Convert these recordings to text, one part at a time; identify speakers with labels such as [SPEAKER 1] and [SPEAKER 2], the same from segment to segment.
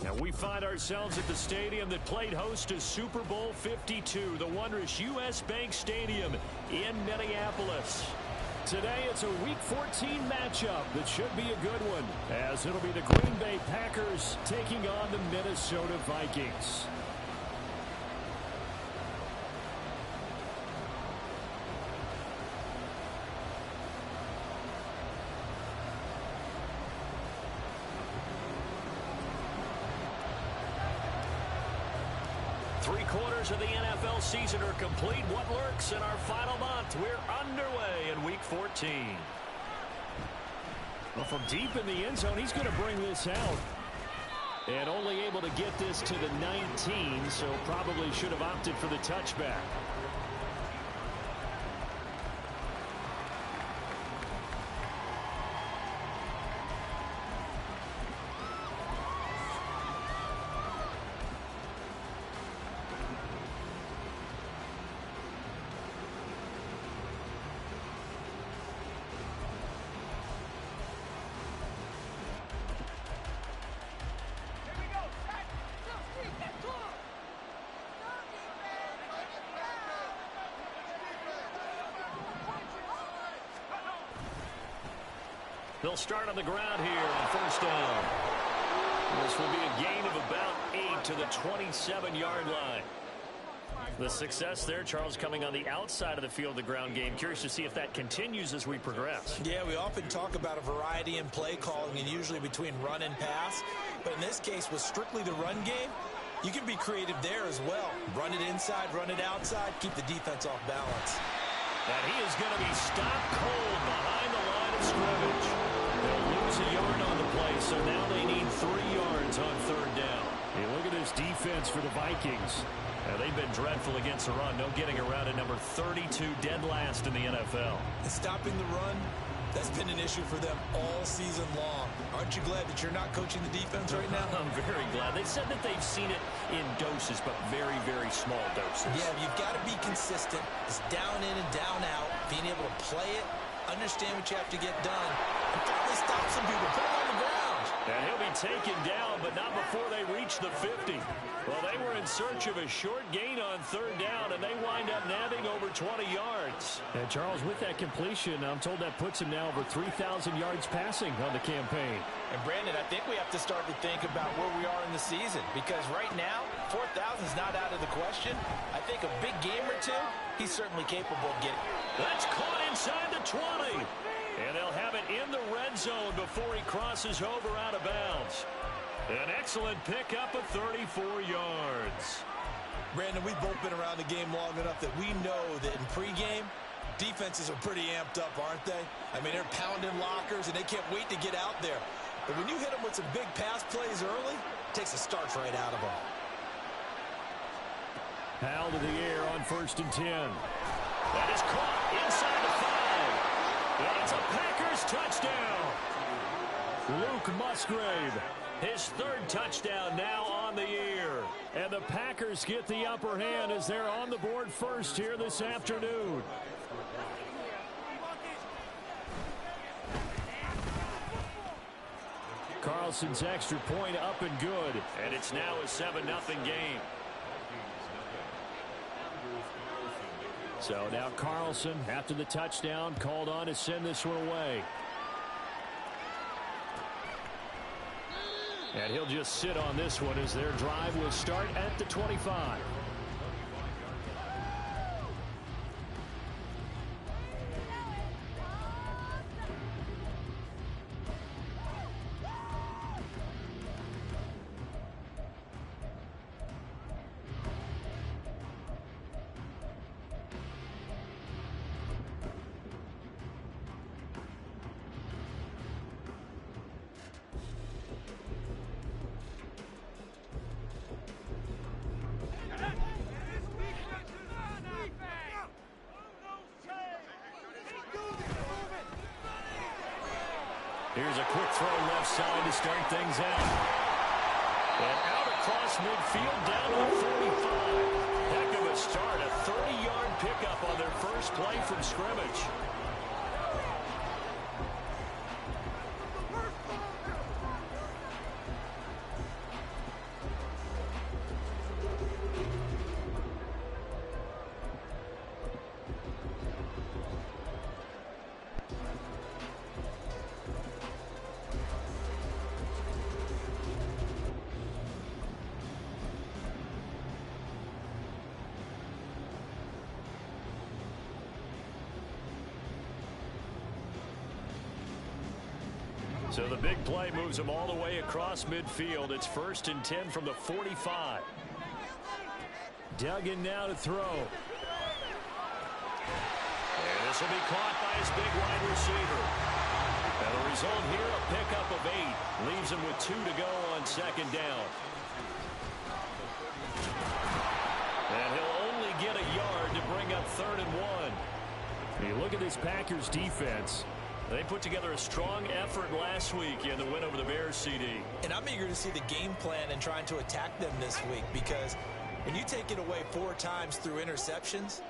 [SPEAKER 1] And we find ourselves at the stadium that played host to Super Bowl 52, the wondrous U.S. Bank Stadium in Minneapolis. Today it's a Week 14 matchup that should be a good one, as it'll be the Green Bay Packers taking on the Minnesota Vikings. Three-quarters of the NFL season are complete. What lurks in our final month? We're underway in Week 14. Well, from deep in the end zone, he's going to bring this out. And only able to get this to the 19, so probably should have opted for the touchback. They'll start on the ground here on first down. This will be a gain of about 8 to the 27-yard line. The success there, Charles, coming on the outside of the field, the ground game. Curious to see if that continues as we progress.
[SPEAKER 2] Yeah, we often talk about a variety in play calling and usually between run and pass. But in this case, with strictly the run game, you can be creative there as well. Run it inside, run it outside, keep the defense off balance.
[SPEAKER 1] And he is going to be stopped cold behind the line of scrimmage. They'll lose a yard on the play, so now they need 3 yards on third down. Hey, look at this defense for the Vikings. They've been dreadful against the run. No getting around at number 32, dead last in the NFL.
[SPEAKER 2] And stopping the run, that's been an issue for them all season long. Aren't you glad that you're not coaching the defense right now?
[SPEAKER 1] I'm very glad. They said that they've seen it in doses, but very, very small doses.
[SPEAKER 2] Yeah, you've got to be consistent. It's down in and down out. Being able to play it, understand what you have to get done, and finally stop some people, put them on the ground.
[SPEAKER 1] And he'll be taken down, but not before they reach the 50. Well, they were in search of a short gain on third down, and they wind up nabbing over 20 yards. And Charles, with that completion, I'm told that puts him now over 3,000 yards passing on the campaign.
[SPEAKER 2] And Brandon, I think we have to start to think about where we are in the season, because right now, 4,000 is not out of the question. I think a big game or two, he's certainly capable of getting.
[SPEAKER 1] That's caught inside the 20. And they'll have it in the red zone before he crosses over out of bounds. An excellent pickup of 34 yards.
[SPEAKER 2] Brandon, we've both been around the game long enough that we know that in pregame, defenses are pretty amped up, aren't they? I mean, they're pounding lockers, and they can't wait to get out there. But when you hit them with some big pass plays early, it takes the starch right out of them.
[SPEAKER 1] Howell to the air on 1st and 10. That is caught inside the 5. And it's a Packers touchdown. Luke Musgrave, his 3rd touchdown now on the year. And the Packers get the upper hand as they're on the board first here this afternoon. Carlson's extra point up and good. And it's now a 7-0 game. So now Carlson, after the touchdown, called on to send this one away. And he'll just sit on this one as their drive will start at the 25. Here's a quick throw left side to start things out. And out across midfield down to the 45. Heck of a start. A 30-yard pickup on their first play from scrimmage. So the big play moves them all the way across midfield. It's 1st and 10 from the 45. Duggan now to throw. And this will be caught by his big wide receiver. And the result here, a pickup of 8. Leaves him with 2 to go on 2nd down. And he'll only get a yard to bring up 3rd and 1. You look at this Packers defense. They put together a strong effort last week in the win over the Bears, CD.
[SPEAKER 2] And I'm eager to see the game plan and trying to attack them this week, because when you take it away 4 times through interceptions,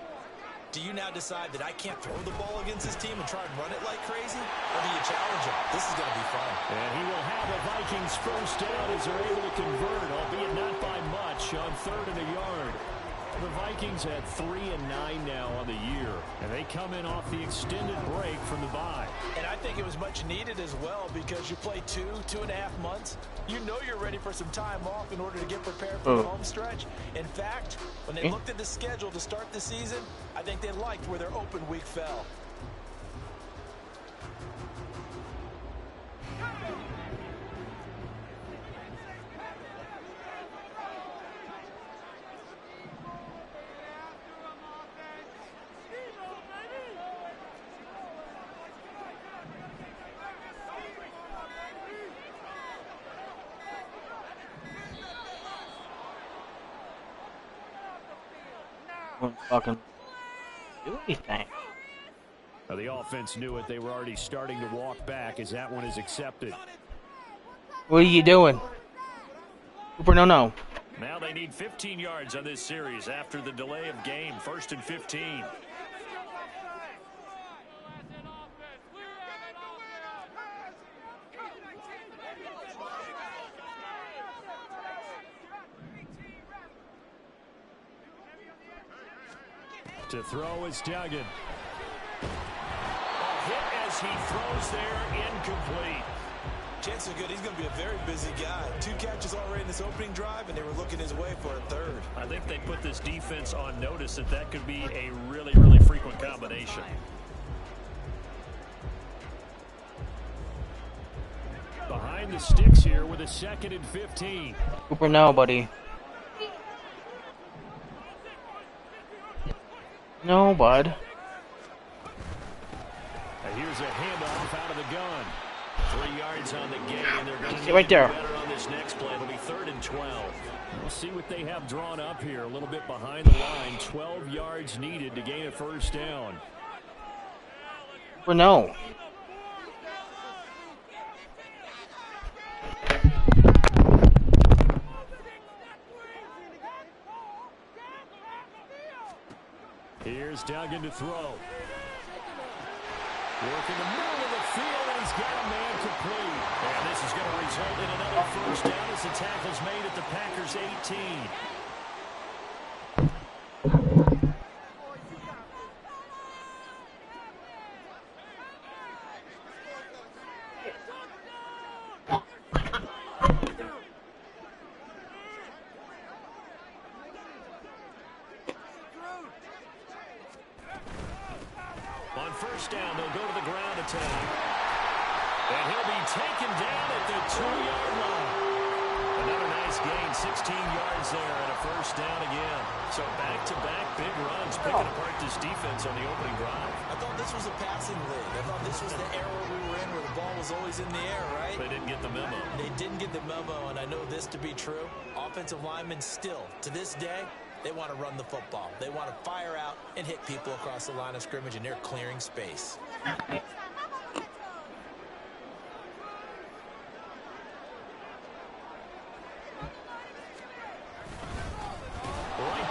[SPEAKER 2] do you now decide that I can't throw the ball against this team and try and run it like crazy? Or do you challenge them? This is going to be fun.
[SPEAKER 1] And he will have a Vikings 1st down as they're able to convert, albeit not by much, on 3rd and a yard. The Vikings at 3-9 now on the year, and they come in off the extended break from the bye.
[SPEAKER 2] And I think it was much needed as well, because you play 2.5 months. You know you're ready for some time off in order to get prepared for the home stretch. In fact, when they looked at the schedule to start the season, I think they liked where their open week fell.
[SPEAKER 3] Fucking do anything.
[SPEAKER 1] Now the offense knew it. They were already starting to walk back as that one is accepted.
[SPEAKER 3] What are you doing? Cooper, no.
[SPEAKER 1] Now they need 15 yards on this series after the delay of game. 1st and 15. To throw is Duggan. A hit as he throws there, incomplete.
[SPEAKER 2] Chances are good he's going to be a very busy guy. 2 catches already in this opening drive, and they were looking his way for a 3rd.
[SPEAKER 1] I think they put this defense on notice that could be a really, really frequent combination. Behind the sticks here with a 2nd and 15.
[SPEAKER 3] Cooper, no, buddy. No, bud.
[SPEAKER 1] And here's a handoff out of the gun. 3 yards on the game, and they're going to
[SPEAKER 3] get right there.
[SPEAKER 1] Better on this next play. It'll be 3rd and 12. We'll see what they have drawn up here. A little bit behind the line. 12 yards needed to gain a 1st down.
[SPEAKER 3] Cooper, no.
[SPEAKER 1] Here's Duggan to throw. Work in the middle of the field, and he's got a man complete. And this is going to result in another 1st down as the tackle's made at the Packers' 18. On 1st down, they'll go to the ground attack. And he'll be taken down at the 2-yard line. Another nice gain, 16 yards there, and a 1st down again. So back-to-back big runs, picking apart this defense on the opening drive.
[SPEAKER 2] I thought this was a passing league. I thought this was the era we were in where the ball was always in the air, right?
[SPEAKER 1] They didn't get the memo.
[SPEAKER 2] They didn't get the memo, and I know this to be true. Offensive linemen still, to this day, they want to run the football. They want to fire out and hit people across the line of scrimmage, and they're clearing space.
[SPEAKER 1] Right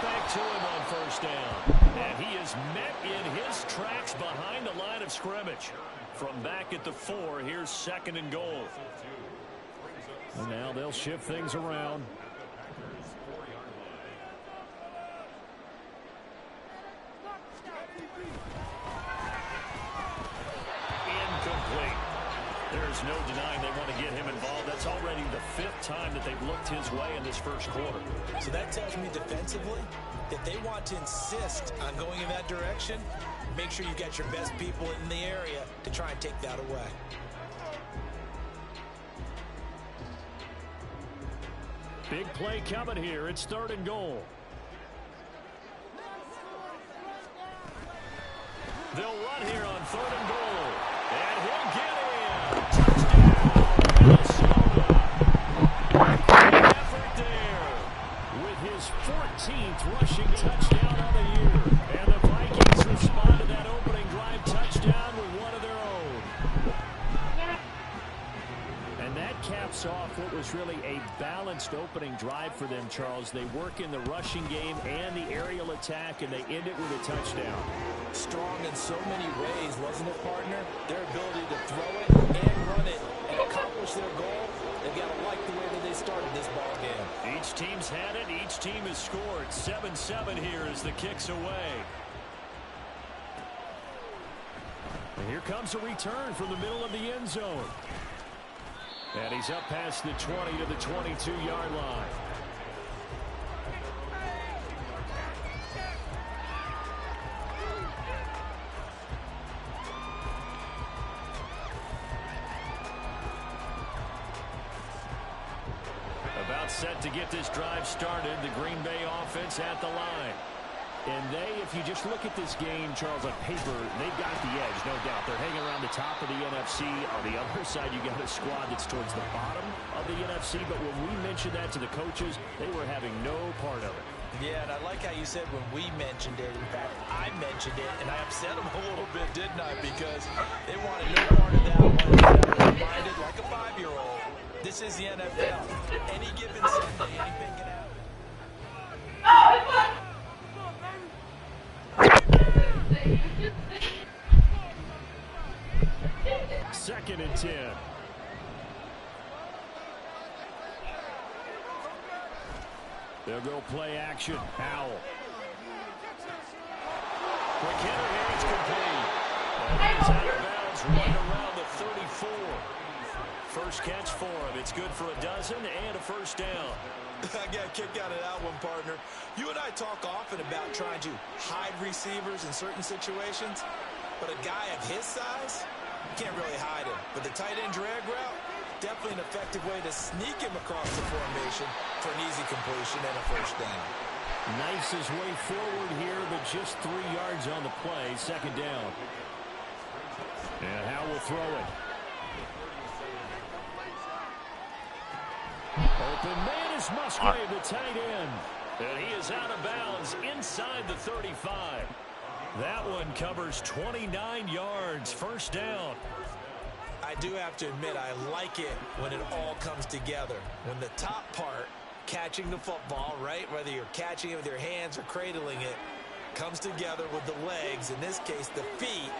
[SPEAKER 1] back to him on 1st down. And he is met in his tracks behind the line of scrimmage. From back at the 4, here's 2nd and goal. And now they'll shift things around. Incomplete. There's no denying they want to get him involved. That's already the 5th time that they've looked his way in this 1st quarter.
[SPEAKER 2] So that tells me defensively that they want to insist on going in that direction. Make sure you got your best people in the area to try and take that away.
[SPEAKER 1] Big play coming here. It's 3rd and goal. They'll run here on 3rd and goal. And he'll get in. Touchdown, Minnesota. Great effort there with his 14th rushing touchdown on the year. And the Vikings respond to that opening drive touchdown with one of their own. And that caps off what was really a balanced opening drive for them, Charles. They work in the rushing game and the aerial attack, and they end it with a touchdown.
[SPEAKER 2] Strong in so many ways, wasn't it, partner? Their ability to throw it and run it and accomplish their goal, they've got to like the way that they started this ball game.
[SPEAKER 1] Each team's had it. Each team has scored. 7-7 here as the kick's away. And here comes a return from the middle of the end zone. And he's up past the 20 to the 22-yard line. About set to get this drive started. The Green Bay offense at the line. And if you just look at this game, Charles, on paper, they've got the edge, no doubt. They're hanging around the top of the NFC. On the other side, you got a squad that's towards the bottom of the NFC. But when we mentioned that to the coaches, they were having no part of it.
[SPEAKER 2] Yeah, and I like how you said when we mentioned it. In fact, I mentioned it, and I upset them a little bit, didn't I? Because they wanted no part of that one. They were reminded like a 5-year-old. This is the NFL. Any given Sunday, anything can happen.
[SPEAKER 1] 2nd and 10. They'll go play action. Howell. McKinnon here, it's complete. And he's out of bounds right around the 34. First catch for him. It's good for a dozen and a first down.
[SPEAKER 2] I got a kick out of that one, partner. You and I talk often about trying to hide receivers in certain situations, but a guy of his size, you can't really hide him. But the tight end drag route, definitely an effective way to sneak him across the formation for an easy completion and a first down.
[SPEAKER 1] Knifes his way forward here, but just 3 yards on the play. 2nd down. And Howell will throw it. Open man is Musgrave, the tight end. And he is out of bounds inside the 35. That one covers 29 yards. First down.
[SPEAKER 2] I do have to admit, I like it when it all comes together. When the top part, catching the football, right, whether you're catching it with your hands or cradling it, comes together with the legs, in this case the feet,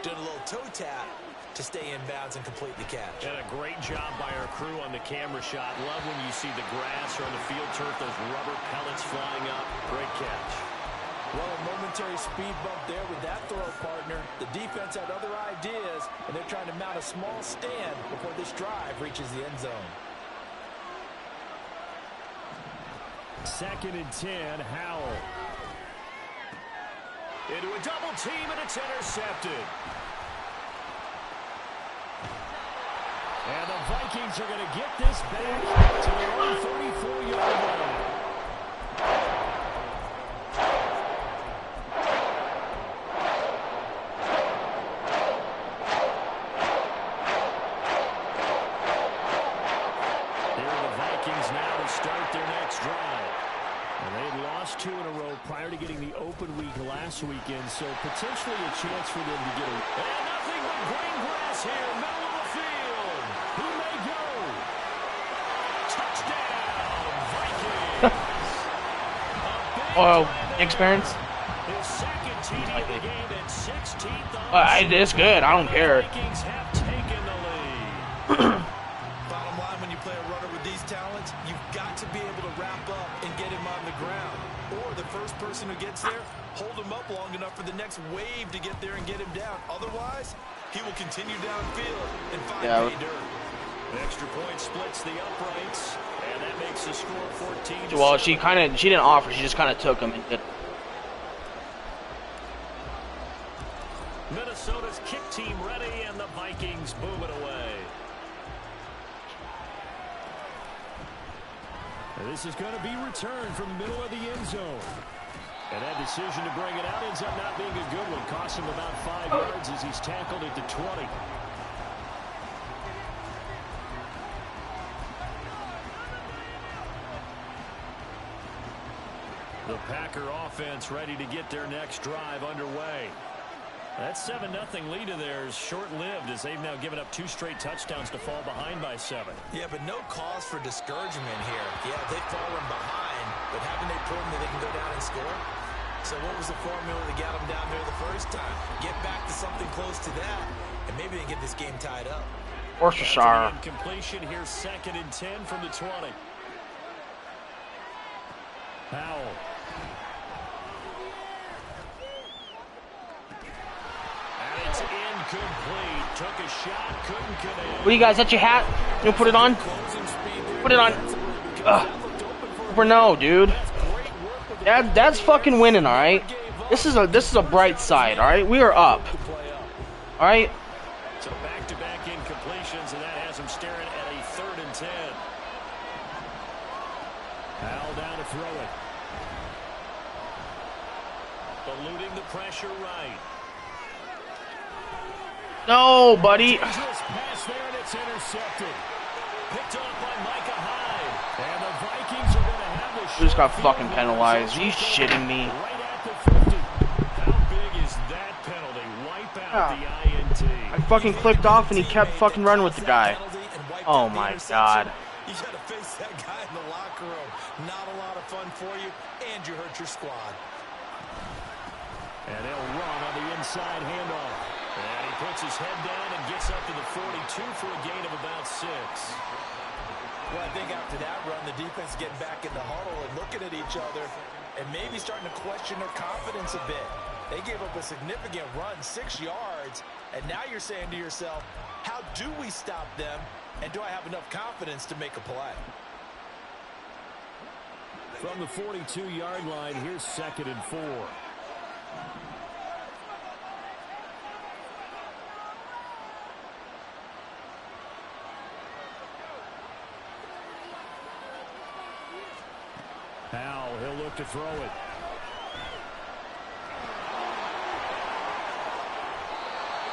[SPEAKER 2] doing a little toe tap to stay in bounds and complete the catch.
[SPEAKER 1] And a great job by our crew on the camera shot. Love when you see the grass or on the field turf, those rubber pellets flying up. Great catch.
[SPEAKER 2] Well, a momentary speed bump there with that throw, partner. The defense had other ideas, and they're trying to mount a small stand before this drive reaches the end zone.
[SPEAKER 1] 2nd and 10, Howell. Into a double team, and it's intercepted. And the Vikings are going to get this back to their own 34-yard line. Here are the Vikings now to start their next drive. And they had lost 2 in a row prior to getting the open week last weekend, so potentially a chance for them to get a... And nothing but green grass here, middle of the field. He may go. Touchdown, Vikings.
[SPEAKER 3] Oh, experience.
[SPEAKER 1] His 2nd TD of the game and 16th on
[SPEAKER 3] It's good. I don't care.
[SPEAKER 1] Vikings have taken the lead.
[SPEAKER 2] Bottom line, when you play a runner with these talents, you've got to be able to wrap up and get him on the ground. Or the first person who gets there, hold him up long enough for the next wave to get there and get him down. Otherwise, he will continue downfield and find pay dirt.
[SPEAKER 1] The extra point splits the uprights, and that makes the score 14.
[SPEAKER 3] Well, she didn't offer. She just kind of took him and did.
[SPEAKER 1] Minnesota's kick team ready, and the Vikings boom it away. And this is going to be returned from the middle of the end zone. And that decision to bring it out ends up not being a good one. Cost him about 5 yards as he's tackled at the 20. The Packer offense ready to get their next drive underway. That 7-0 lead of theirs short-lived as they've now given up 2 straight touchdowns to fall behind by 7.
[SPEAKER 2] Yeah, but no cause for discouragement here. Yeah, they've fallen behind, but haven't they proven that they can go down and score? So what was the formula that got them down there the first time? Get back to something close to that, and maybe they get this game tied up.
[SPEAKER 3] Worcestershire.
[SPEAKER 1] Completion here, 2nd and 10 from the 20. Powell. It's incomplete. Took a shot, couldn't connect.
[SPEAKER 3] What do you guys? That's your hat? You put it on? Put it on. Cooper, no, dude. That's fucking winning, all right. This is a bright side, all right. We are up, all right.
[SPEAKER 1] So back-to-back incompletions, and that has him staring at a 3rd and 10. Powell down to throw it. Eluding the pressure right.
[SPEAKER 3] No, buddy.
[SPEAKER 1] Pass there, and it's intercepted. Picked off by Micah Hyde. And the Vikings are going to have the
[SPEAKER 3] We just got fucking penalized. Are you shitting me?
[SPEAKER 1] right at the 50. How big is that penalty? Wipe out the INT.
[SPEAKER 3] I fucking clicked off and he kept fucking running with the guy. Oh my god.
[SPEAKER 2] You got to face that guy in the locker room. Not a lot of fun for you, and you hurt your squad.
[SPEAKER 1] And they'll run on the inside handoff. And he puts his head down and gets up to the 42 for a gain of about 6.
[SPEAKER 2] Well, I think after that run, the defense getting back in the huddle and looking at each other and maybe starting to question their confidence a bit. They gave up a significant run, 6 yards, and now you're saying to yourself, how do we stop them, and do I have enough confidence to make a play?
[SPEAKER 1] From the 42-yard line, here's 2nd and 4. Powell, he'll look to throw it.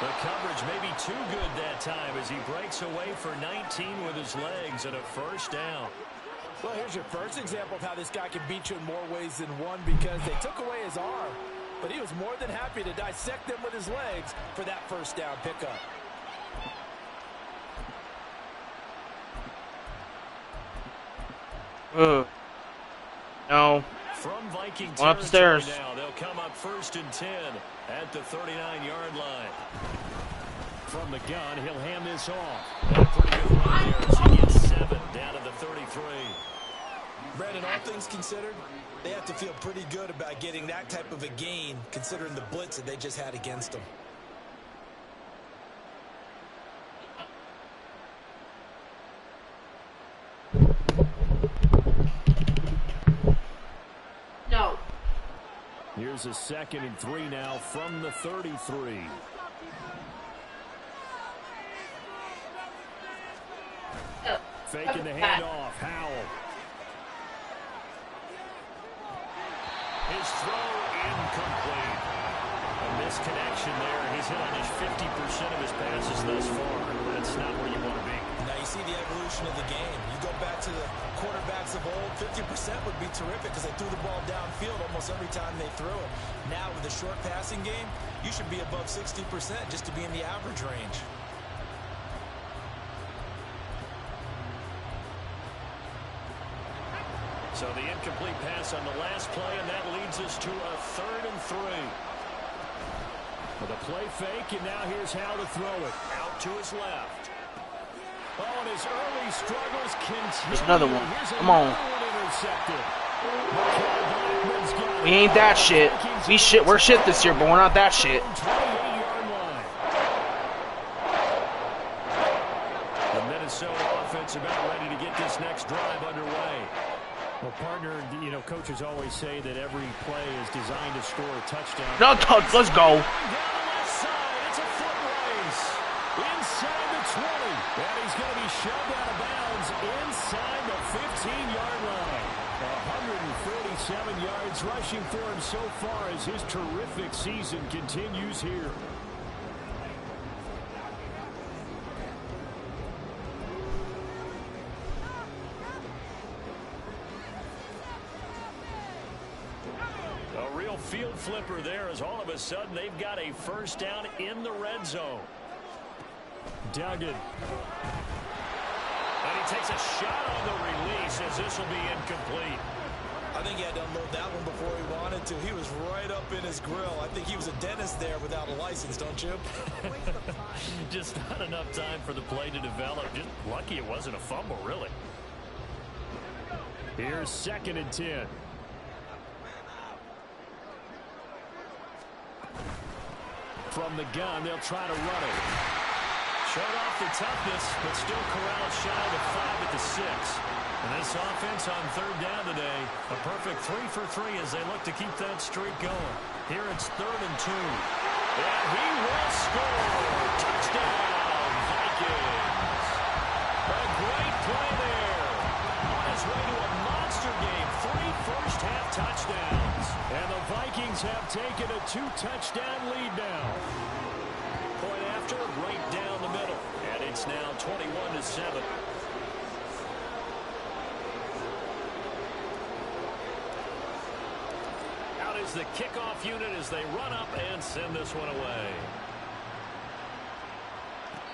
[SPEAKER 1] The coverage may be too good that time as he breaks away for 19 with his legs and a 1st down.
[SPEAKER 2] Well, here's your first example of how this guy can beat you in more ways than one, because they took away his arm, but he was more than happy to dissect them with his legs for that 1st down pickup.
[SPEAKER 3] No.
[SPEAKER 1] From Viking
[SPEAKER 3] One upstairs.
[SPEAKER 1] Now, they'll come up 1st and 10 at the 39-yard line. From the gun, he'll hand this off. A pretty good run there as he gets 7 down to the 33.
[SPEAKER 2] Brandon, all things considered, they have to feel pretty good about getting that type of a gain, considering the blitz that they just had against them.
[SPEAKER 3] No.
[SPEAKER 1] Here's a 2nd and 3 now from the 33. Faking the handoff. Howell. His throw incomplete. A misconnection there. He's hit on his 50% of his passes thus far. That's not where you want to be.
[SPEAKER 2] Now you see the evolution of the game. You go back to the quarterbacks of old, 50% would be terrific because they threw the ball downfield almost every time they threw it. Now with a short passing game, you should be above 60% just to be in the average range.
[SPEAKER 1] So the incomplete pass on the last play, and that leads us to a 3rd and 3. With a play fake, and now here's how to throw it. Out to his left. Oh, and his early struggles continue.
[SPEAKER 3] There's another one. Come on. We ain't that shit. We're shit this year, but we're not that shit.
[SPEAKER 1] The Minnesota offense about ready to get this next drive underway. Well, partner, you know, coaches always say that every play is designed to score a touchdown.
[SPEAKER 3] No, let's go.
[SPEAKER 1] Down the left side, it's a foot race. Inside the And he's going to be shoved out of bounds inside the 15-yard line. 147 yards rushing for him so far as his terrific season continues here. A real field flipper there as all of a sudden they've got a first down in the red zone. Duggan. And he takes a shot on the release as this will be incomplete.
[SPEAKER 2] I think he had to unload that one before he wanted to. He was right up in his grill. I think he was a dentist there without a license, don't you?
[SPEAKER 1] Just not enough time for the play to develop. Just lucky it wasn't a fumble, really. Here's 2nd and 10. From the gun, they'll try to run it. Showed off the toughness, but still corralled shy of the 5 at the 6. And this offense on 3rd down today, a perfect 3 for 3 as they look to keep that streak going. Here it's 3rd and 2. And he will score. Touchdown, Vikings. A great play there. On his way to a monster game, 3 first-half touchdowns. And the Vikings have taken a 2-touchdown lead now. Point after, right down the middle. And it's now 21-7. Out is the kickoff unit as they run up and send this one away.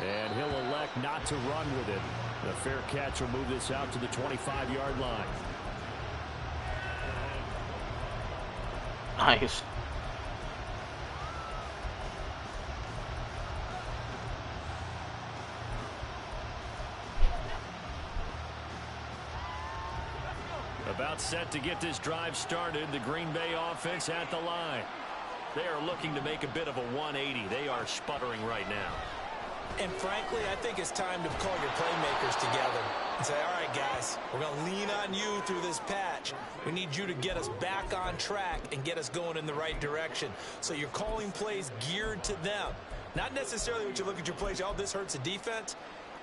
[SPEAKER 1] And he'll elect not to run with it. The fair catch will move this out to the 25-yard line.
[SPEAKER 3] Nice.
[SPEAKER 1] About set to get this drive started. The Green Bay offense at the line. They are looking to make a bit of a 180. They are sputtering right now.
[SPEAKER 2] And frankly, I think it's time to call your playmakers together and say, all right, guys, we're going to lean on you through this patch. We need you to get us back on track and get us going in the right direction. So you're calling plays geared to them. Not necessarily when you look at your plays, oh, this hurts the defense.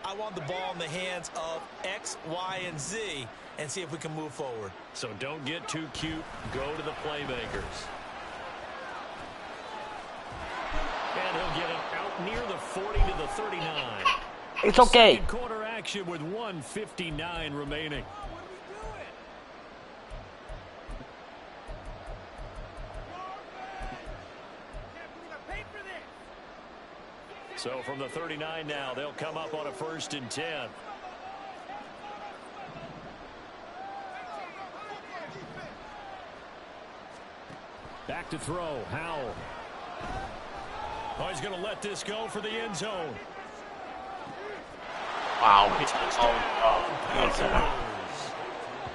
[SPEAKER 2] I want the ball in the hands of X, Y, and Z and see if we can move forward.
[SPEAKER 1] So don't get too cute. Go to the playmakers. And he'll get it out near the 40 to the 39.
[SPEAKER 3] It's okay.
[SPEAKER 1] Second quarter action with 1:59 remaining. So from the 39 now, they'll come up on a 1st and 10. Back to throw, Howell. Oh, he's going to let this go for the end zone.
[SPEAKER 3] Wow.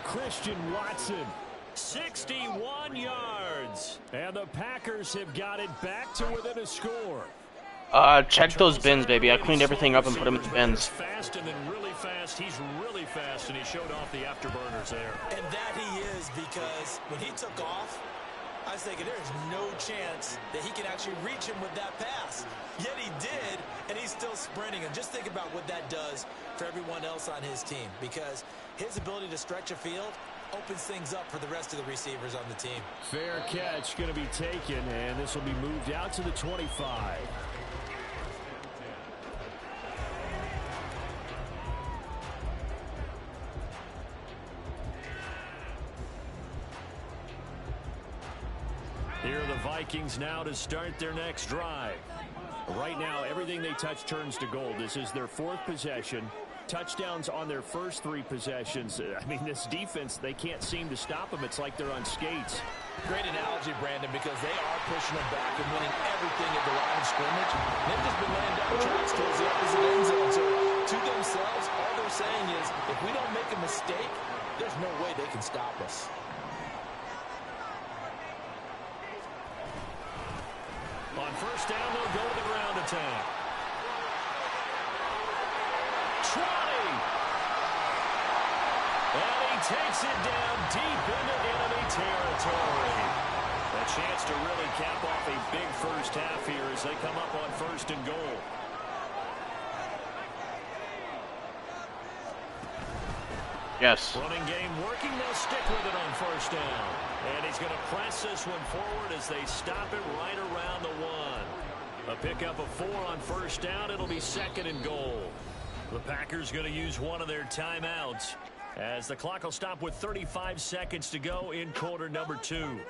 [SPEAKER 1] Christian Watson, 61 yards. And the Packers have got it back to within a score.
[SPEAKER 3] Check those bins, baby. I cleaned everything up and put them in the bins.
[SPEAKER 1] Fast and then really fast. He's really fast, and he showed off the afterburners there.
[SPEAKER 2] And that he is, because when he took off, I was thinking there's no chance that he can actually reach him with that pass. Yet he did, and he's still sprinting. And just think about what that does for everyone else on his team, because his ability to stretch a field opens things up for the rest of the receivers on the team.
[SPEAKER 1] Fair catch going to be taken, and this will be moved out to the 25. Here are the Vikings now to start their next drive. Right now, everything they touch turns to gold. This is their 4th possession. Touchdowns on their first 3 possessions. I mean, this defense, they can't seem to stop them. It's like they're on skates.
[SPEAKER 2] Great analogy, Brandon, because they are pushing them back and winning everything at the line of scrimmage. They've just been laying down traps towards the opposite end zone. So to themselves, all they're saying is, if we don't make a mistake, there's no way they can stop us.
[SPEAKER 1] On first down, they'll go to the ground attack. Try! And he takes it down deep into enemy territory. A chance to really cap off a big first half here as they come up on 1st and goal.
[SPEAKER 3] Yes.
[SPEAKER 1] Running game working. They'll stick with it on first down. And he's going to press this one forward as they stop it right around the 1. A pickup of 4 on first down. It'll be 2nd and goal. The Packers going to use one of their timeouts as the clock will stop with 35 seconds to go in quarter number 2.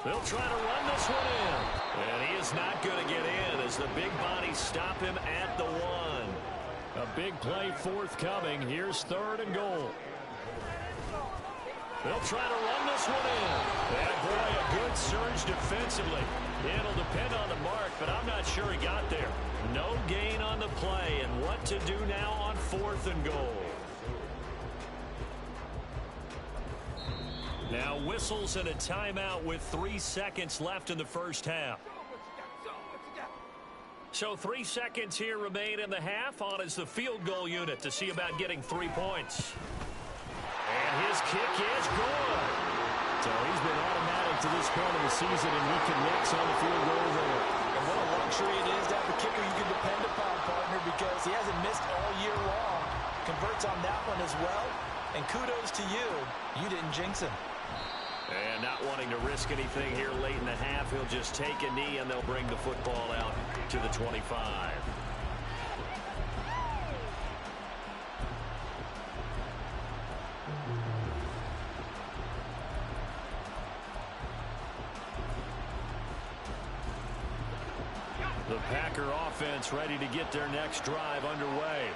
[SPEAKER 1] They'll try to run this one in. And he is not going to get in as the big bodies stop him at the 1. A big play forthcoming. Here's 3rd and goal. They'll try to run this one in. And boy, a good surge defensively. It'll depend on the mark, but I'm not sure he got there. No gain on the play. And what to do now on 4th and goal. Now whistles and a timeout with 3 seconds left in the first half. So 3 seconds here remain in the half. On is the field goal unit to see about getting 3 points. And his kick is good.
[SPEAKER 4] So he's been automatic to this point of the season, and he connects on the field goal there.
[SPEAKER 2] And what a luxury it is to have a kicker you can depend upon, partner, because he hasn't missed all year long. Converts on that one as well. And kudos to you. You didn't jinx him.
[SPEAKER 1] And not wanting to risk anything here late in the half, he'll just take a knee and they'll bring the football out to the 25. The Packer offense ready to get their next drive underway.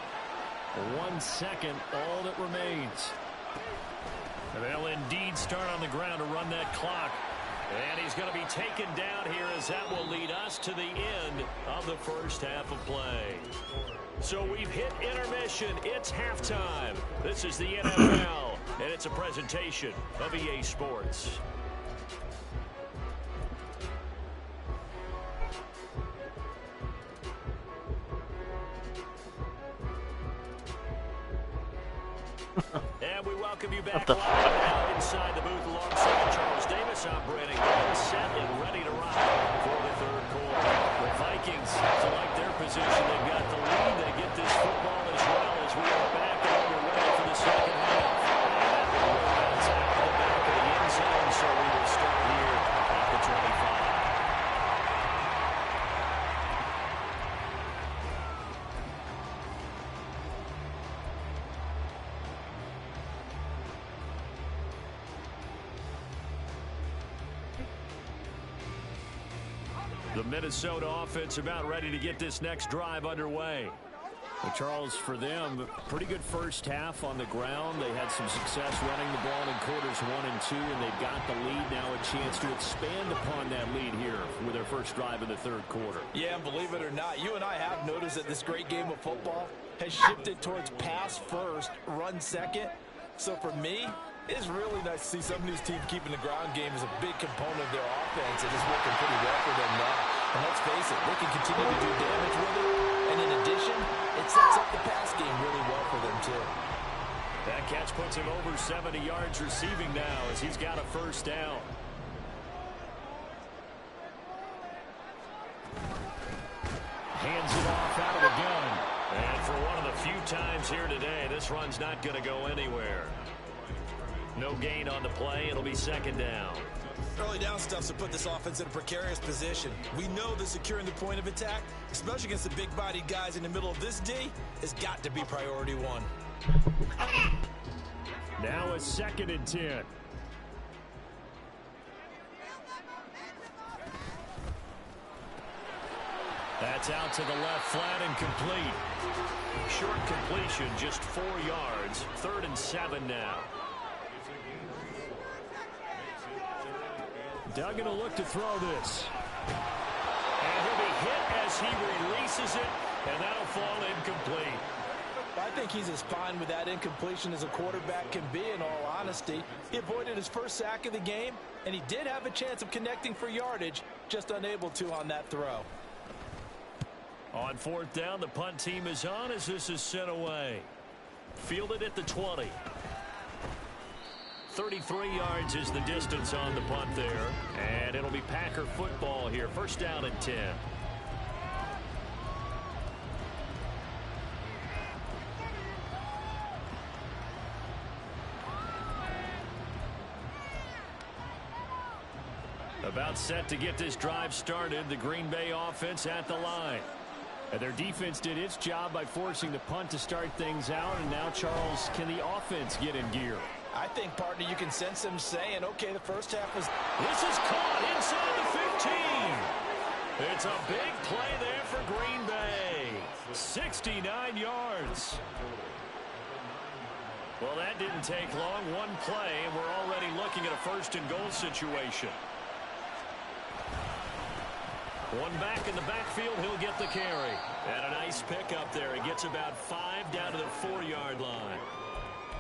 [SPEAKER 1] 1 second, all that remains. They'll indeed start on the ground to run that clock. And he's going to be taken down here as that will lead us to the end of the first half of play. So we've hit intermission. It's halftime. This is the NFL, and it's a presentation of EA Sports. And we welcome you back live now inside the booth alongside Charles Davis. I'm Brandon Glenn, set and ready to rock for the 3rd quarter. The Vikings to like their position. They've got the lead. They get this football as well as we are back and underway for the 2nd half. And that will roll out the back of the end zone, so we will start here at the 25. The Minnesota offense about ready to get this next drive underway. Well, Charles, for them, pretty good first half on the ground. They had some success running the ball in quarters 1 and 2, and they've got the lead now, a chance to expand upon that lead here with their first drive in the 3rd quarter.
[SPEAKER 2] Yeah, and believe it or not, you and I have noticed that this great game of football has shifted towards pass first, run second. So for me, it's really nice to see some of these teams keeping the ground game as a big component of their offense, and it's working pretty well for them now. And let's face it, they can continue to do damage with it. And in addition, it sets up the pass game really well for them, too.
[SPEAKER 1] That catch puts him over 70 yards receiving now as he's got a first down. Hands it off out of the gun. And for one of the few times here today, this run's not going to go anywhere. No gain on the play. It'll be 2nd down.
[SPEAKER 2] Early down stuff's to put this offense in a precarious position. We know that securing the point of attack, especially against the big-bodied guys in the middle of this D, has got to be priority 1.
[SPEAKER 1] Now a 2nd and 10. That's out to the left, flat and complete. Short completion, just 4 yards. 3rd and 7 now. Doug going to look to throw this. And he'll be hit as he releases it, and that'll fall incomplete.
[SPEAKER 2] I think he's as fine with that incompletion as a quarterback can be, in all honesty. He avoided his first sack of the game, and he did have a chance of connecting for yardage, just unable to on that throw.
[SPEAKER 1] On 4th down, the punt team is on as this is sent away. Fielded at the 20. 33 yards is the distance on the punt there. And it'll be Packer football here. First down and 10. About set to get this drive started. The Green Bay offense at the line. And their defense did its job by forcing the punt to start things out. And now, Charles, can the offense get in gear?
[SPEAKER 2] I think, partner, you can sense them saying, okay, the first half was...
[SPEAKER 1] This is caught inside the 15. It's a big play there for Green Bay. 69 yards. Well, that didn't take long. One play, and we're already looking at a first-and-goal situation. One back in the backfield, he'll get the carry. And a nice pickup there. He gets about 5 down to the 4-yard line.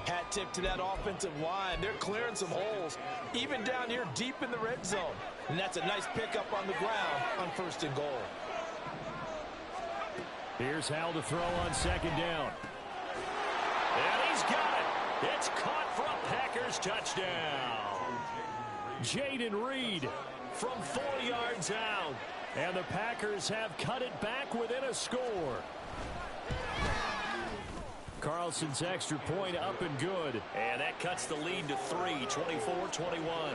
[SPEAKER 2] Hat tip to that offensive line. They're clearing some holes, even down here deep in the red zone. And that's a nice pickup on the ground on first and goal.
[SPEAKER 1] Here's Hal to throw on second down. And he's got it. It's caught for a Packers touchdown. Jaden Reed from 4 yards out. And the Packers have cut it back within a score. Carlson's extra point up and good. And that cuts the lead to 3, 24-21.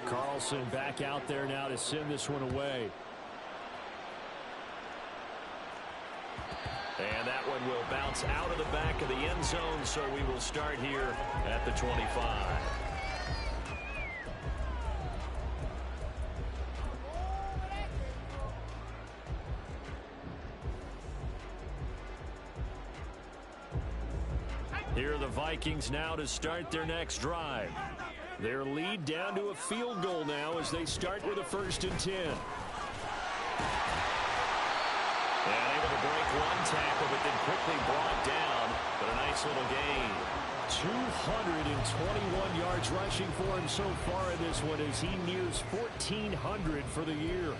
[SPEAKER 1] Carlson back out there now to send this one away. And that one will bounce out of the back of the end zone, so we will start here at the 25. Here are the Vikings now to start their next drive. Their lead down to a field goal now as they start with a 1st and 10. And able to break one tackle, but then quickly brought down. But a nice little gain. 221 yards rushing for him so far in this one as he nears 1,400 for the year.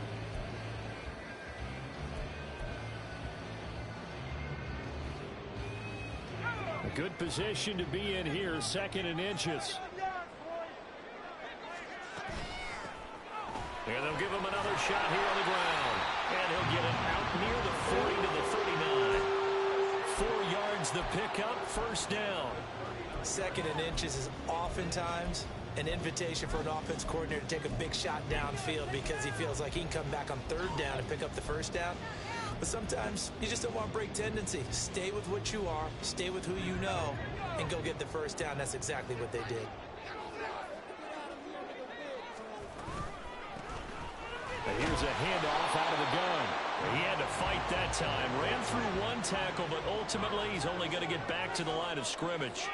[SPEAKER 1] A good position to be in here, 2nd and inches. And they'll give him another shot here on the ground. And he'll get it out near the 40 to the 39. 4 yards the pickup, first down.
[SPEAKER 2] 2nd and inches is oftentimes an invitation for an offense coordinator to take a big shot downfield because he feels like he can come back on 3rd down and pick up the 1st down. But sometimes you just don't want to break tendency. Stay with what you are, stay with who you know, and go get the 1st down. That's exactly what they did.
[SPEAKER 1] And here's a handoff out of the gun. He had to fight that time. Ran through one tackle, but ultimately he's only going to get back to the line of scrimmage.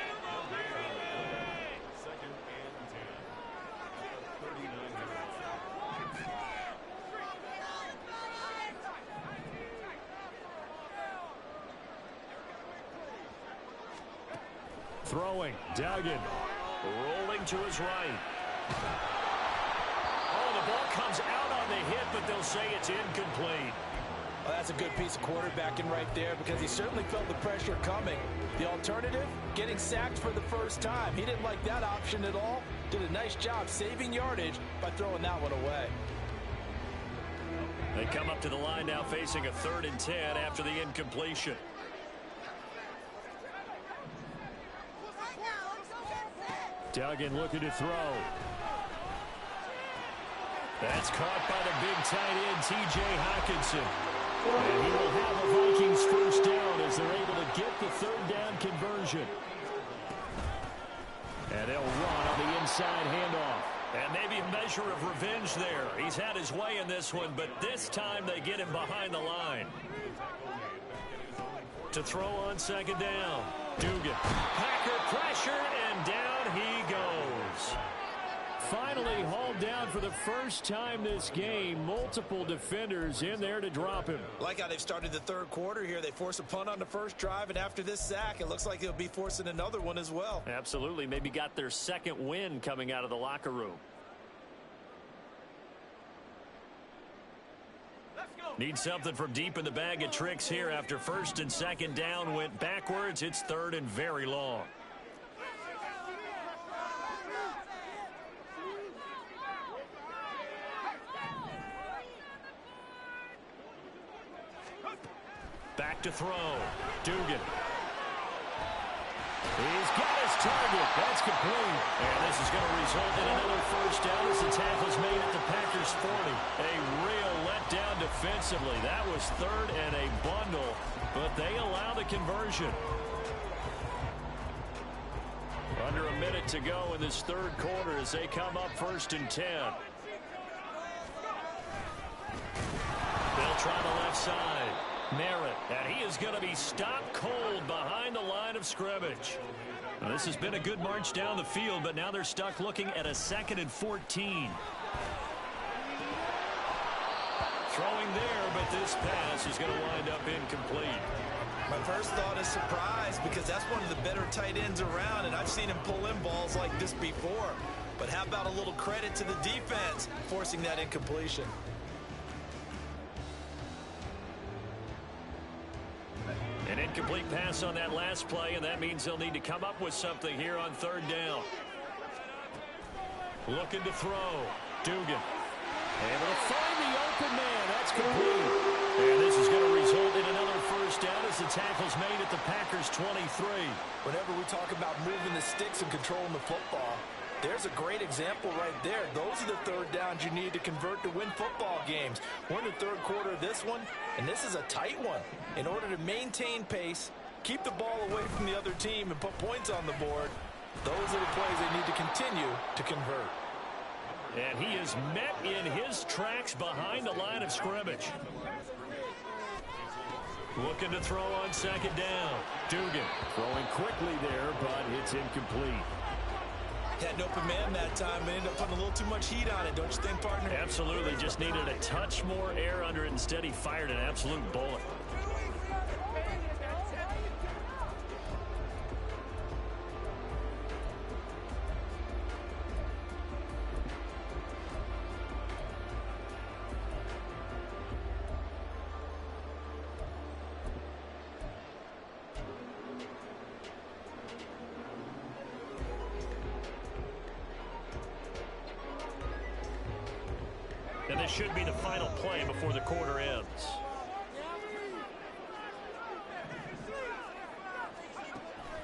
[SPEAKER 1] Throwing, Duggan, rolling to his right. Oh, the ball comes out on the hit, but they'll say it's incomplete.
[SPEAKER 2] Well, that's a good piece of quarterbacking right there because he certainly felt the pressure coming. The alternative, getting sacked for the first time. He didn't like that option at all. Did a nice job saving yardage by throwing that one away.
[SPEAKER 1] They come up to the line now facing a 3rd and 10 after the incompletion. Duggan looking to throw. That's caught by the big tight end, T.J. Hockenson. And he will have a Vikings 1st down as they're able to get the 3rd down conversion. And they'll run on the inside handoff. And maybe a measure of revenge there. He's had his way in this one, but this time they get him behind the line. To throw on 2nd down. Dugan. Packer pressure, and down he goes. Finally hauled down for the first time this game. Multiple defenders in there to drop him.
[SPEAKER 2] Like how they've started the 3rd quarter here. They force a punt on the 1st drive, and after this sack, it looks like they'll be forcing another one as well.
[SPEAKER 1] Absolutely. Maybe got their 2nd win coming out of the locker room. Need something from deep in the bag of tricks here after first and second down went backwards. It's third and very long. Back to throw. Dugan. He's got his target. That's complete. And this is going to result in another first down as the tackle's made at the Packers 40. A real letdown defensively. That was third and a bundle, but they allow the conversion. Under a minute to go in this third quarter as they come up first and 10. They'll try the left side. Merritt, and he is going to be stopped cold behind the line of scrimmage. Now, this has been a good march down the field, but now they're stuck looking at a 2nd and 14. Throwing there, but this pass is going to wind up incomplete.
[SPEAKER 2] My first thought is surprise because that's one of the better tight ends around, and I've seen him pull in balls like this before. But how about a little credit to the defense forcing that incompletion?
[SPEAKER 1] An incomplete pass on that last play, and that means they'll need to come up with something here on third down. Looking to throw. Dugan. Able to find the open man. That's complete. And this is going to result in another first down as the tackle's made at the Packers 23.
[SPEAKER 2] Whenever we talk about moving the sticks and controlling the football, there's a great example right there. Those are the third downs you need to convert to win football games. We're in the third quarter of this one, and this is a tight one. In order to maintain pace, keep the ball away from the other team, and put points on the board, those are the plays they need to continue to convert.
[SPEAKER 1] And he is met in his tracks behind the line of scrimmage. Looking to throw on second down. Dugan
[SPEAKER 4] Throwing quickly there, but it's incomplete.
[SPEAKER 2] Had an open man that time and ended up putting a little too much heat on it, don't you think, partner?
[SPEAKER 1] absolutely just needed a touch more air under it. Instead, he fired an absolute bullet. And this should be the final play before the quarter ends.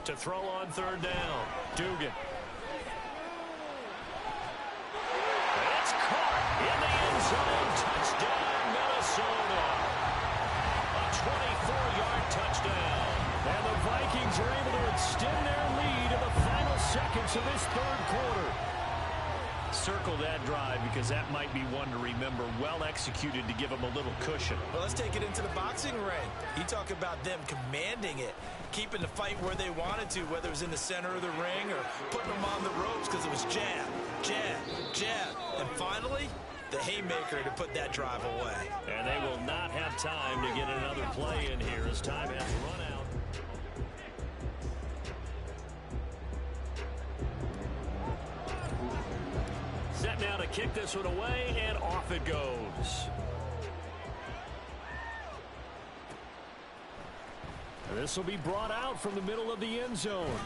[SPEAKER 1] To throw on third down, Dugan. It's caught in the end zone. Touchdown, Minnesota. A 24-yard touchdown. And the Vikings are able to extend their lead in the final seconds of this third quarter. Circle that drive because that might be one to remember. Well executed to give them a little cushion.
[SPEAKER 2] Well, let's take it into the boxing ring. You talk about them commanding it, keeping the fight where they wanted to, whether it was in the center of the ring or putting them on the ropes because it was jab, jab, jab. And finally, the haymaker to put that drive away.
[SPEAKER 1] And they will not have time to get another play in here as time has run out. Set now to kick this one away, and off it goes. This will be brought out from the middle of the end zone.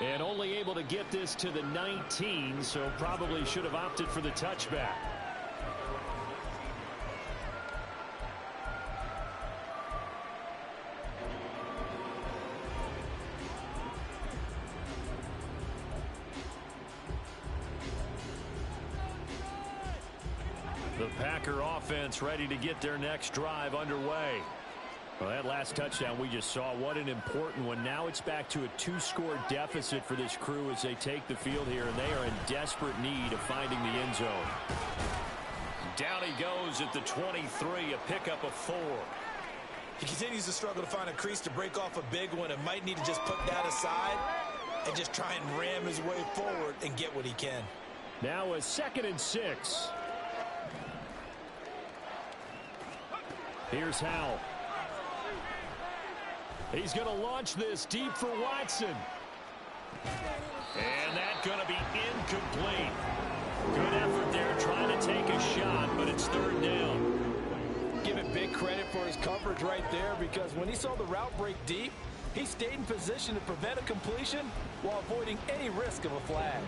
[SPEAKER 1] And only able to get this to the 19, so probably should have opted for the touchback. The Packer offense ready to get their next drive underway. Well, that last touchdown we just saw, what an important one. Now it's back to a 2-score deficit for this crew as they take the field here, and they are in desperate need of finding the end zone. Down he goes at the 23, a pickup of 4.
[SPEAKER 2] He continues to struggle to find a crease to break off a big one and might need to just put that aside and just try and ram his way forward and get what he can.
[SPEAKER 1] Now a 2nd and 6. Here's Howell. He's going to launch this deep for Watson. And that's going to be incomplete. Good effort there trying to take a shot, but it's third down.
[SPEAKER 2] give him big credit for his coverage right there, because when he saw the route break deep, he stayed in position to prevent a completion while avoiding any risk of a flag.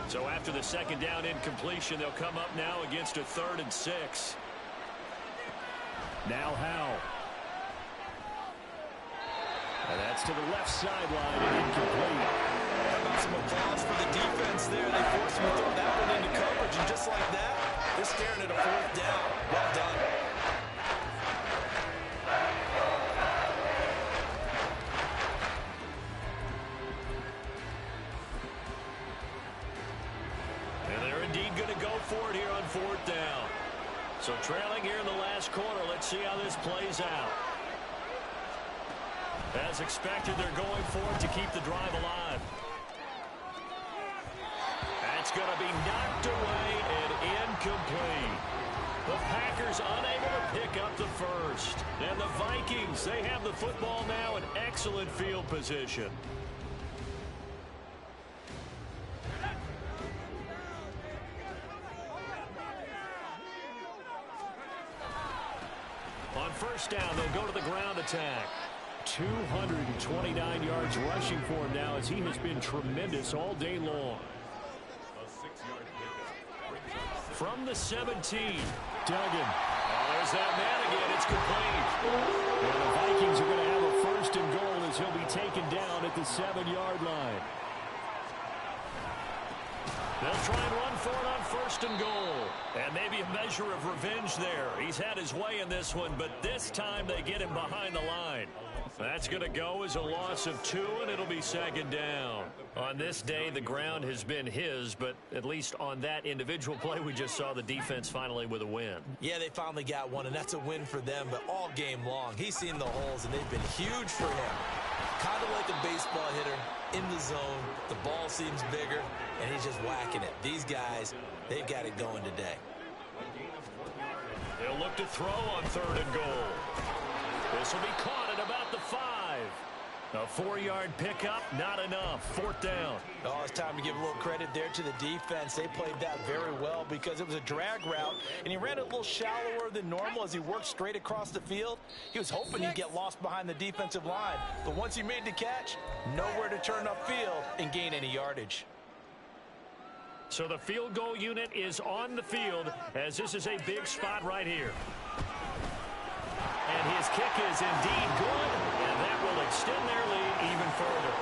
[SPEAKER 1] So after the second down incompletion, they'll come up now against a 3rd and 6.
[SPEAKER 4] Now Howell. And that's to the left sideline and incomplete.
[SPEAKER 2] How about some applause for the defense there? They forced him to throw that one into coverage, and just like that, they're staring at a 4th down. Well done.
[SPEAKER 1] And they're indeed going to go for it here on 4th down. So trailing here in the last quarter, let's see how this plays out. As expected, they're going for it to keep the drive alive. That's going to be knocked away and incomplete. The Packers unable to pick up the first. And the Vikings, they have the football now in excellent field position. On first down, they'll go to the ground attack.
[SPEAKER 4] 229 yards rushing for him now, as he has been tremendous all day long.
[SPEAKER 1] From the 17.
[SPEAKER 4] Duggan.
[SPEAKER 1] Oh, there's that man again. It's complete.
[SPEAKER 4] And the Vikings are going to have a 1st and goal as he'll be taken down at the 7-yard line.
[SPEAKER 1] They'll try and run for it on 1st and goal. And maybe a measure of revenge there. He's had his way in this one, but this time they get him behind the line. That's going to go as a loss of 2, and it'll be 2nd down. On this day, the ground has been his, but at least on that individual play, we just saw the defense finally with a win.
[SPEAKER 2] Yeah, they finally got one, and that's a win for them, but all game long, he's seen the holes, and they've been huge for him. Kind of like a baseball hitter in the zone. The ball seems bigger, and he's just whacking it. These guys, they've got it going today.
[SPEAKER 1] They'll look to throw on 3rd and goal. This will be caught at about the 5. A 4-yard pickup, not enough. 4th down.
[SPEAKER 2] Oh, it's time to give a little credit there to the defense. They played that very well because it was a drag route, and he ran it a little shallower than normal as he worked straight across the field. He was hoping he'd get lost behind the defensive line, but once he made the catch, nowhere to turn upfield and gain any yardage.
[SPEAKER 1] So the field goal unit is on the field, as this is a big spot right here. And his kick is indeed good, and that will extend their lead even further.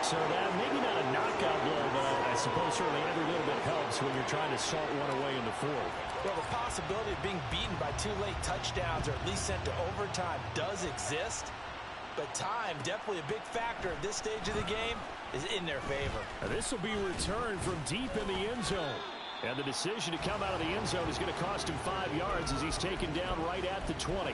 [SPEAKER 4] So that maybe not a knockout blow, but I suppose certainly every little bit helps when you're trying to salt one away in the 4th.
[SPEAKER 2] Well, the possibility of being beaten by 2 late touchdowns or at least sent to overtime does exist, but time, definitely a big factor at this stage of the game, is in their favor.
[SPEAKER 4] Now, this will be returned from deep in the end zone. And the decision to come out of the end zone is going to cost him 5 yards as he's taken down right at the 20.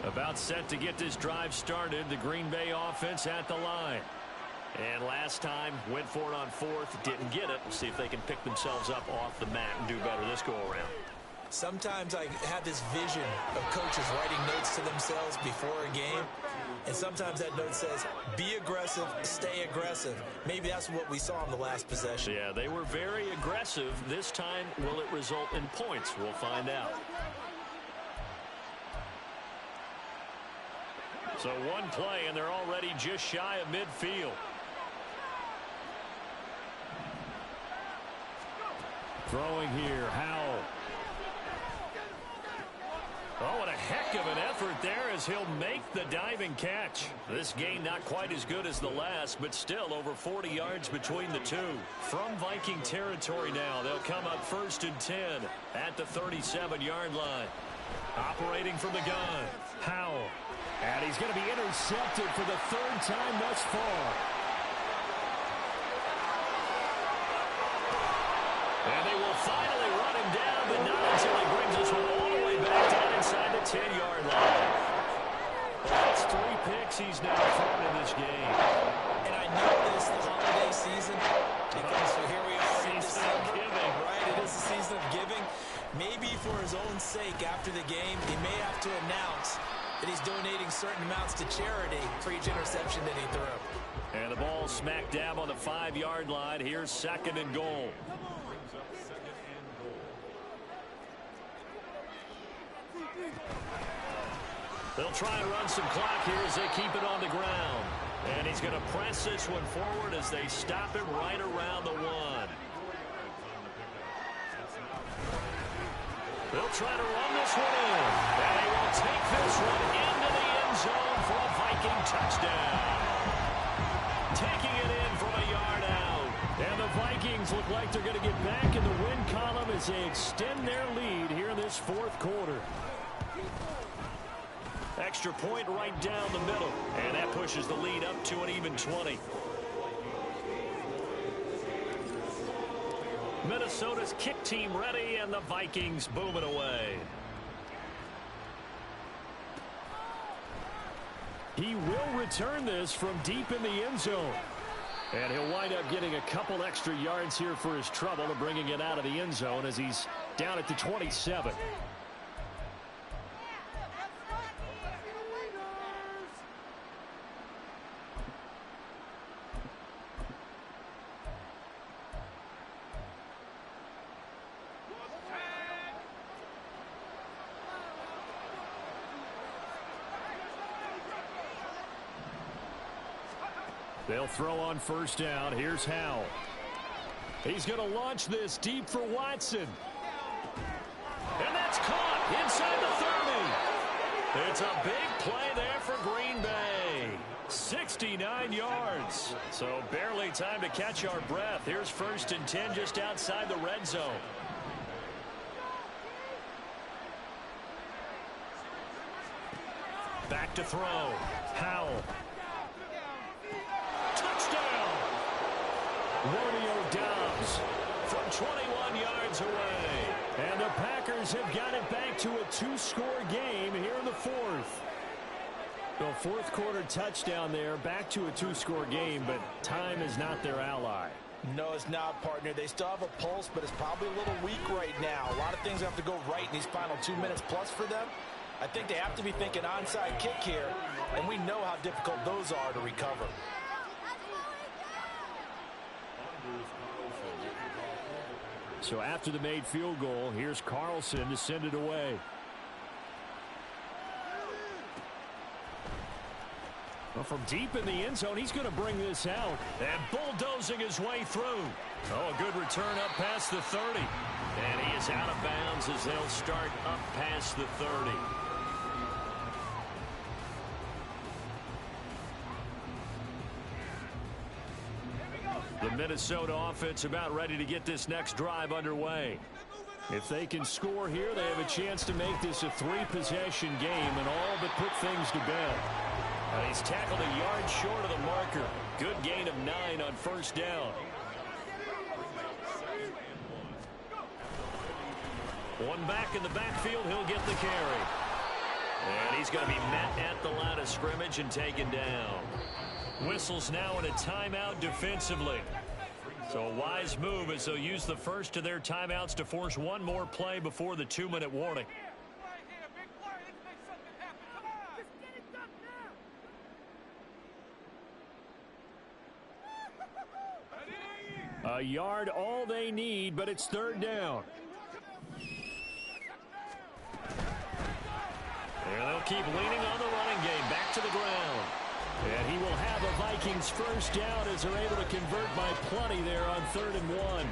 [SPEAKER 1] About set to get this drive started, the Green Bay offense at the line. And last time, went for it on 4th, didn't get it. We'll see if they can pick themselves up off the mat and do better this go-around.
[SPEAKER 2] Sometimes I have this vision of coaches writing notes to themselves before a game, and sometimes that note says, be aggressive, stay aggressive. Maybe that's what we saw in the last possession.
[SPEAKER 1] Yeah, they were very aggressive. This time, will it result in points? We'll find out. So one play, and they're already just shy of midfield.
[SPEAKER 4] Throwing here, Howell.
[SPEAKER 1] Oh, what a heck of an effort there as he'll make the diving catch. This gain not quite as good as the last, but still over 40 yards between the two. From Viking territory now, they'll come up 1st and 10 at the 37-yard line. Operating from the gun, Howell.
[SPEAKER 4] And he's going to be intercepted for the 3rd time thus far.
[SPEAKER 1] And they will finally run him down, but not until he brings us one all the way back down inside the 10-yard line. That's 3 picks he's now thrown in this game.
[SPEAKER 2] And I know this the holiday season because here we are in December, right? It is the season of giving. Maybe for his own sake, after the game, he may have to announce that he's donating certain amounts to charity for each interception that he threw.
[SPEAKER 1] And the ball smack dab on the 5-yard line. Here's 2nd and goal. They'll try and run some clock here as they keep it on the ground. And he's going to press this one forward as they stop him right around the 1. They'll try to run this one in. And they will take this one into the end zone for a Viking touchdown. Taking it in from a yard out.
[SPEAKER 4] And the Vikings look like they're going to get back in the win column as they extend their lead here in this 4th quarter.
[SPEAKER 1] Extra point right down the middle. And that pushes the lead up to an even 20. Minnesota's kick team ready, and the Vikings booming away.
[SPEAKER 4] He will return this from deep in the end zone. And he'll wind up getting a couple extra yards here for his trouble and bringing it out of the end zone as he's down at the 27. They'll throw on 1st down. Here's Howell. He's going to launch this deep for Watson.
[SPEAKER 1] And that's caught inside the 30. It's a big play there for Green Bay. 69 yards. So barely time to catch our breath. Here's 1st and 10 just outside the red zone. Back to throw. Howell. Touchdown!
[SPEAKER 4] Romeo Doubs
[SPEAKER 1] From 21 yards away.
[SPEAKER 4] And the Packers have got it back to a 2-score game here in the 4th. The 4th quarter touchdown there, back to a 2-score game, but time is not their ally.
[SPEAKER 2] No, it's not, partner. They still have a pulse, but it's probably a little weak right now. A lot of things have to go right in these final 2 minutes plus for them. I think they have to be thinking onside kick here, and we know how difficult those are to recover.
[SPEAKER 4] So after the made field goal, here's Carlson to send it away. Well, from deep in the end zone, he's going to bring this out.
[SPEAKER 1] And bulldozing his way through. Oh, a good return up past the 30. And he is out of bounds as they'll start up past the 30. The Minnesota offense about ready to get this next drive underway.
[SPEAKER 4] If they can score here, they have a chance to make this a 3-possession game and all but put things to bed.
[SPEAKER 1] He's tackled a yard short of the marker. Good gain of 9 on 1st down. One back in the backfield, he'll get the carry. And he's going to be met at the line of scrimmage and taken down. Whistles now in a timeout defensively. So a wise move as they'll use the first of their timeouts to force one more play before the 2-minute warning.
[SPEAKER 4] A yard all they need, but it's 3rd down.
[SPEAKER 1] And they'll keep leaning on the running game. Back to the ground.
[SPEAKER 4] And he will have a Vikings 1st down as they're able to convert by plenty there on 3rd and 1.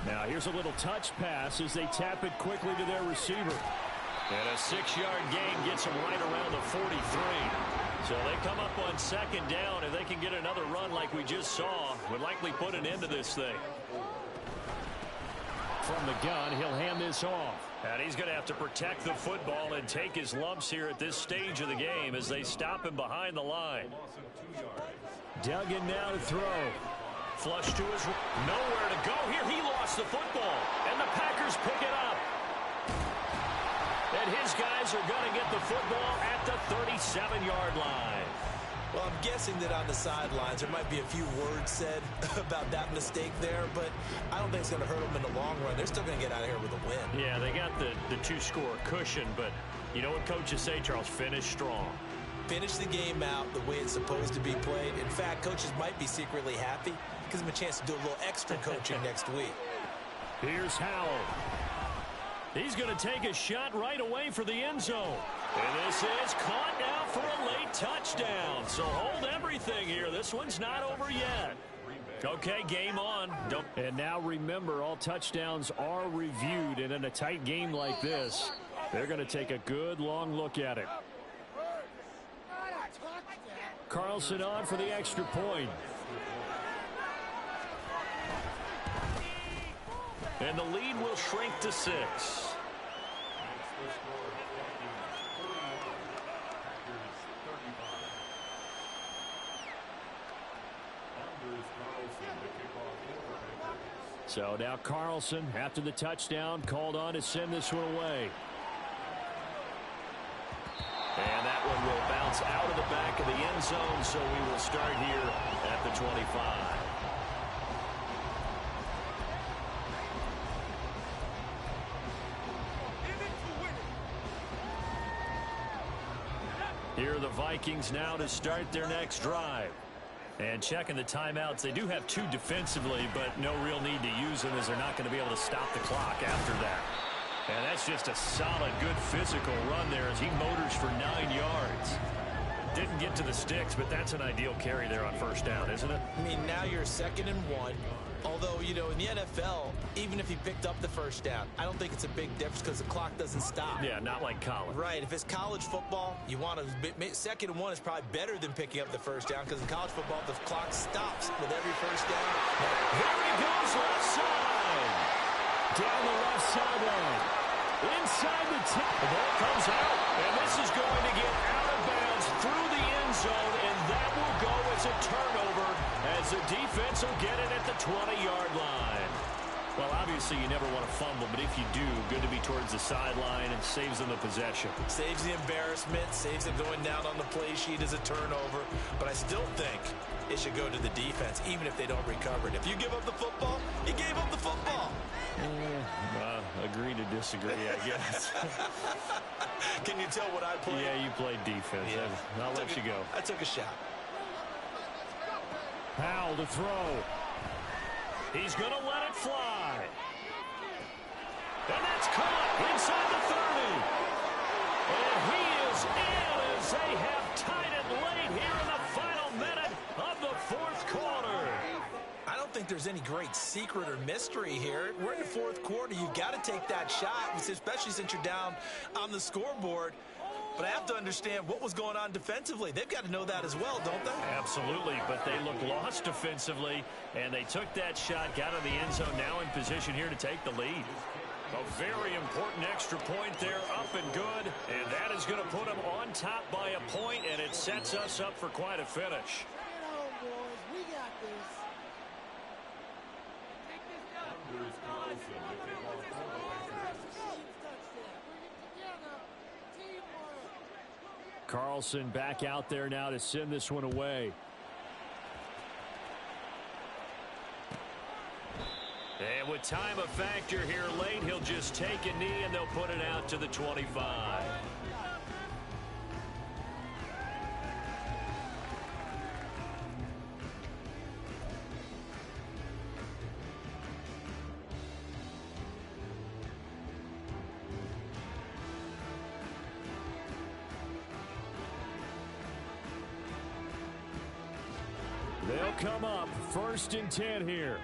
[SPEAKER 4] Now here's a little touch pass as they tap it quickly to their receiver.
[SPEAKER 1] And a 6-yard gain gets him right around the 43.
[SPEAKER 4] So they come up on second down. If they can get another run like we just saw, would likely put an end to this thing. From the gun, he'll hand this off. And he's going to have to protect the football and take his lumps here at this stage of the game as they stop him behind the line. Duggan now to throw. Flush to his... Nowhere to go here. He lost the football. And the Packers pick it up. And his guys are going to get the football at the 37-yard line.
[SPEAKER 2] Well, I'm guessing that on the sidelines there might be a few words said about that mistake there, but I don't think it's going to hurt them in the long run. They're still going to get out of here with a win.
[SPEAKER 4] Yeah, they got the two-score cushion, but you know what coaches say, Charles? Finish strong.
[SPEAKER 2] Finish the game out the way it's supposed to be played. In fact, coaches might be secretly happy. Gives them a chance to do a little extra coaching next week.
[SPEAKER 4] Here's Howell. He's going to take a shot right away for the end zone. And this is caught now for a late touchdown. So hold everything here. This one's not over yet. Okay, game on. And now remember, all touchdowns are reviewed. And in a tight game like this, they're going to take a good long look at it. Carlson on for the extra point. And the lead will shrink to 6. So now Carlson, after the touchdown, called on to send this one away. And that one will bounce out of the back of the end zone, so we will start here at the 25. Here are the Vikings now to start their next drive. And checking the timeouts, they do have 2 defensively, but no real need to use them as they're not going to be able to stop the clock after that. And that's just a solid, good physical run there as he motors for 9 yards. Didn't get to the sticks, but that's an ideal carry there on first down, isn't it?
[SPEAKER 2] I mean, now you're 2nd and 1. Although, you know, in the NFL, even if he picked up the first down, I don't think it's a big difference because the clock doesn't stop.
[SPEAKER 4] Yeah, not like college.
[SPEAKER 2] Right. If it's college football, you want to 2nd and 1 is probably better than picking up the first down because in college football, the clock stops with every first down.
[SPEAKER 4] There he goes left side. Down the left sideline. Inside the 10. The ball comes out, and this is going to get out of bounds through the end zone, and that will go as a turnover as the defense will get it at the 20-yard line. Well, obviously you never want to fumble, but if you do, good to be towards the sideline and saves them the possession.
[SPEAKER 2] Saves the embarrassment, saves it going down on the play sheet as a turnover, but I still think it should go to the defense, even if they don't recover it. If you give up the football, you gave up the football.
[SPEAKER 4] Agree to disagree, I guess.
[SPEAKER 2] Can you tell what I played?
[SPEAKER 4] Yeah, you played defense. Yeah. I'll let you go.
[SPEAKER 2] I took a shot.
[SPEAKER 4] Powell to throw. He's going to let it fly. And that's caught inside the 30. And he is in as they have tied it late here in the final minute of the 4th quarter.
[SPEAKER 2] I don't think there's any great secret or mystery here. We're in the 4th quarter. You've got to take that shot, especially since you're down on the scoreboard. But I have to understand what was going on defensively. They've got to know that as well, don't they?
[SPEAKER 4] Absolutely, but they look lost defensively, and they took that shot, got in the end zone, now in position here to take the lead. A very important extra point there, up and good, and that is going to put them on top by a point, and it sets us up for quite a finish. Carlson back out there now to send this one away. And with time a factor here late, he'll just take a knee and they'll put it out to the 25. They'll come up 1st and 10 here.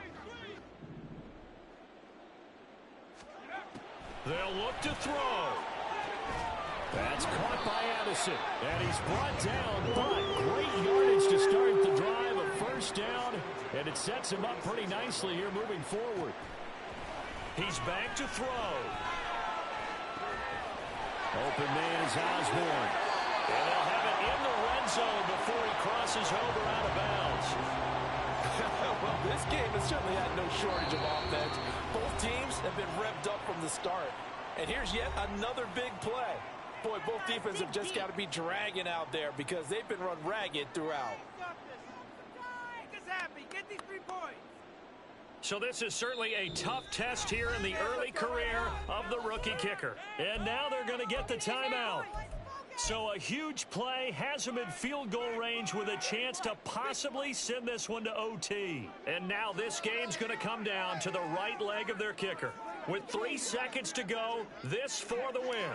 [SPEAKER 4] They'll look to throw.
[SPEAKER 1] That's caught by Addison, and he's brought down, but great yardage to start the drive, a first down, and it sets him up pretty nicely here moving forward. He's back to throw. Open man is Osborne, and they'll have it in the red zone before he crosses over out of bounds.
[SPEAKER 5] Well, this game has certainly had no shortage of offense. Both teams have been revved up from the start. And here's yet another big play. Boy, both defenses have just got to be dragging out there because they've been run ragged throughout.
[SPEAKER 6] Get these 3 points.
[SPEAKER 1] So this is certainly a tough test here in the early career of the rookie kicker. And now they're going to get the timeout. So a huge play has him in field goal range with a chance to possibly send this one to OT. And now this game's going to come down to the right leg of their kicker. With 3 seconds to go, this for the win.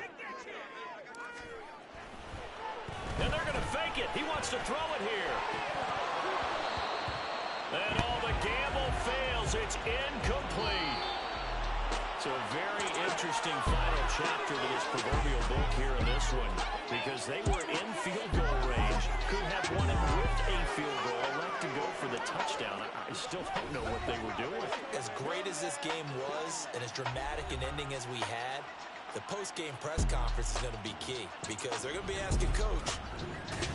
[SPEAKER 1] And they're going to fake it. He wants to throw it here. And all the gamble fails. It's incomplete. So a very interesting final chapter to this proverbial book here in this one, because they were in field goal range, could have won it with a field goal, left to go for the touchdown. I still don't know what they were doing.
[SPEAKER 2] As great as this game was and as dramatic an ending as we had, the post-game press conference is going to be key because they're going to be asking Coach,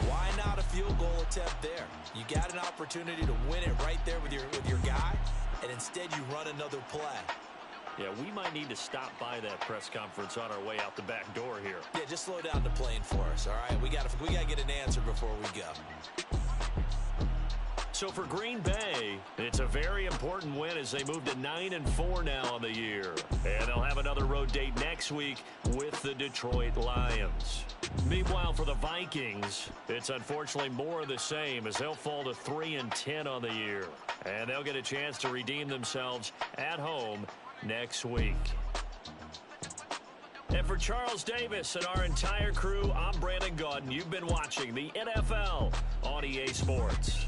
[SPEAKER 2] why not a field goal attempt there? You got an opportunity to win it right there with your guy, and instead you run another play.
[SPEAKER 1] Yeah, we might need to stop by that press conference on our way out the back door here.
[SPEAKER 2] Yeah, just slow down the plane for us, all right? We got to get an answer before we go.
[SPEAKER 1] So for Green Bay, it's a very important win as they move to 9-4 now on the year. And they'll have another road date next week with the Detroit Lions. Meanwhile, for the Vikings, it's unfortunately more of the same as they'll fall to 3-10 on the year. And they'll get a chance to redeem themselves at home next week. And for Charles Davis and our entire crew, I'm Brandon Gaudin. You've been watching the NFL on EA Sports.